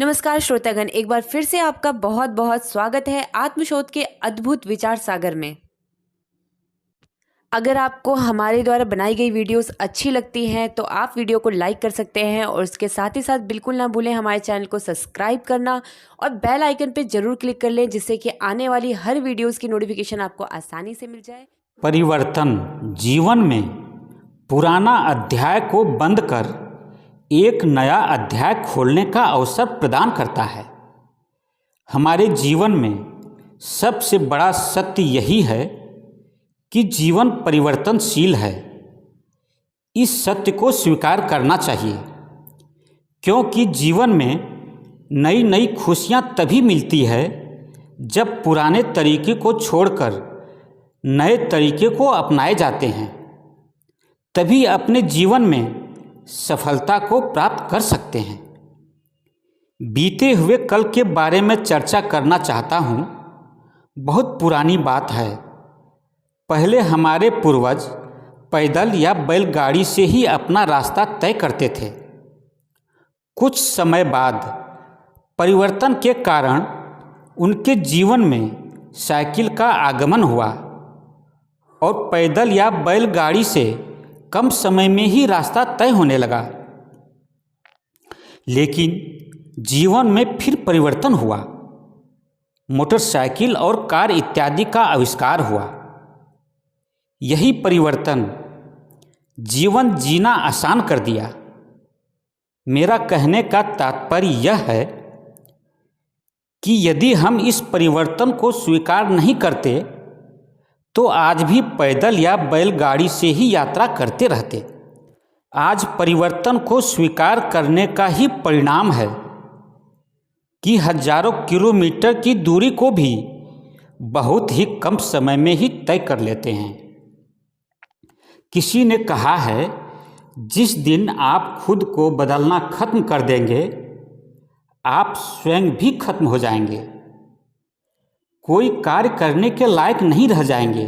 नमस्कार श्रोतागण, एक बार फिर से आपका बहुत बहुत स्वागत है आत्मशोध के अद्भुत विचार सागर में। अगर आपको हमारे द्वारा बनाई गई वीडियोस अच्छी लगती हैं तो आप वीडियो को लाइक कर सकते हैं और उसके साथ ही साथ बिल्कुल ना भूलें हमारे चैनल को सब्सक्राइब करना और बेल आइकन पे जरूर क्लिक कर लें, जिससे कि आने वाली हर वीडियोस की नोटिफिकेशन आपको आसानी से मिल जाए। परिवर्तन जीवन में पुराना अध्याय को बंद कर एक नया अध्याय खोलने का अवसर प्रदान करता है। हमारे जीवन में सबसे बड़ा सत्य यही है कि जीवन परिवर्तनशील है। इस सत्य को स्वीकार करना चाहिए, क्योंकि जीवन में नई नई खुशियां तभी मिलती है जब पुराने तरीके को छोड़कर नए तरीके को अपनाए जाते हैं। तभी अपने जीवन में सफलता को प्राप्त कर सकते हैं। बीते हुए कल के बारे में चर्चा करना चाहता हूँ। बहुत पुरानी बात है। पहले हमारे पूर्वज पैदल या बैलगाड़ी से ही अपना रास्ता तय करते थे। कुछ समय बाद परिवर्तन के कारण उनके जीवन में साइकिल का आगमन हुआ और पैदल या बैलगाड़ी से कम समय में ही रास्ता तय होने लगा। लेकिन जीवन में फिर परिवर्तन हुआ। मोटरसाइकिल और कार इत्यादि का आविष्कार हुआ। यही परिवर्तन जीवन जीना आसान कर दिया। मेरा कहने का तात्पर्य यह है कि यदि हम इस परिवर्तन को स्वीकार नहीं करते तो आज भी पैदल या बैलगाड़ी से ही यात्रा करते रहते। आज परिवर्तन को स्वीकार करने का ही परिणाम है कि हजारों किलोमीटर की दूरी को भी बहुत ही कम समय में ही तय कर लेते हैं। किसी ने कहा है, जिस दिन आप खुद को बदलना खत्म कर देंगे, आप स्वयं भी खत्म हो जाएंगे। कोई कार्य करने के लायक नहीं रह जाएंगे।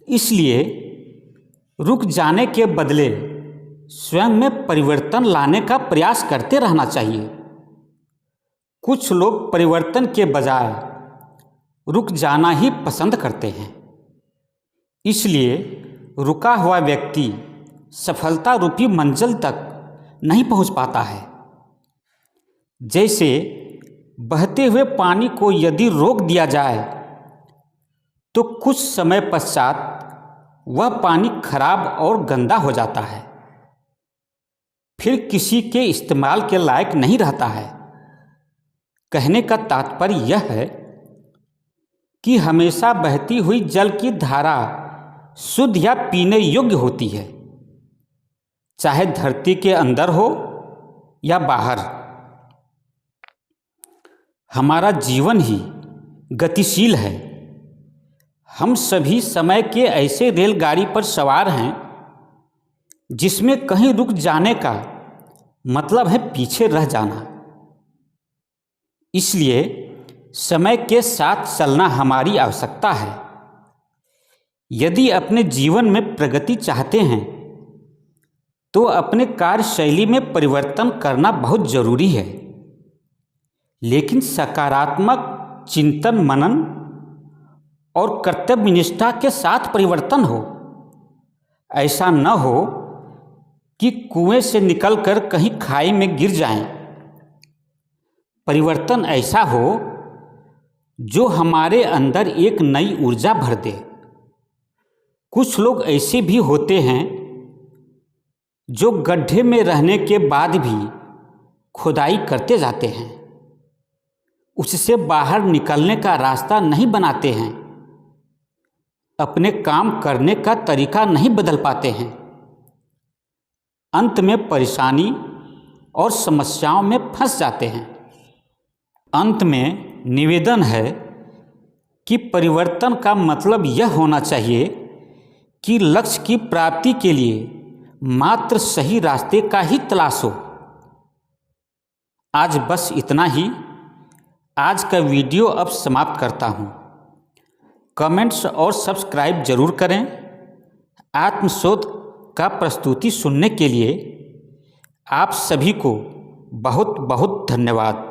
इसलिए रुक जाने के बदले स्वयं में परिवर्तन लाने का प्रयास करते रहना चाहिए। कुछ लोग परिवर्तन के बजाय रुक जाना ही पसंद करते हैं। इसलिए रुका हुआ व्यक्ति सफलता रूपी मंजिल तक नहीं पहुंच पाता है। जैसे बहते हुए पानी को यदि रोक दिया जाए तो कुछ समय पश्चात वह पानी खराब और गंदा हो जाता है, फिर किसी के इस्तेमाल के लायक नहीं रहता है। कहने का तात्पर्य यह है कि हमेशा बहती हुई जल की धारा शुद्ध या पीने योग्य होती है, चाहे धरती के अंदर हो या बाहर। हमारा जीवन ही गतिशील है। हम सभी समय के ऐसे रेलगाड़ी पर सवार हैं जिसमें कहीं रुक जाने का मतलब है पीछे रह जाना। इसलिए समय के साथ चलना हमारी आवश्यकता है। यदि अपने जीवन में प्रगति चाहते हैं तो अपने कार्यशैली में परिवर्तन करना बहुत जरूरी है। लेकिन सकारात्मक चिंतन मनन और कर्तव्य निष्ठा के साथ परिवर्तन हो। ऐसा न हो कि कुएं से निकलकर कहीं खाई में गिर जाएं। परिवर्तन ऐसा हो जो हमारे अंदर एक नई ऊर्जा भर दे। कुछ लोग ऐसे भी होते हैं जो गड्ढे में रहने के बाद भी खुदाई करते जाते हैं, उससे बाहर निकलने का रास्ता नहीं बनाते हैं, अपने काम करने का तरीका नहीं बदल पाते हैं। अंत में परेशानी और समस्याओं में फंस जाते हैं। अंत में निवेदन है कि परिवर्तन का मतलब यह होना चाहिए कि लक्ष्य की प्राप्ति के लिए मात्र सही रास्ते का ही तलाश हो। आज बस इतना ही। आज का वीडियो अब समाप्त करता हूँ। कमेंट्स और सब्सक्राइब जरूर करें। आत्मशोध का प्रस्तुति सुनने के लिए आप सभी को बहुत बहुत धन्यवाद।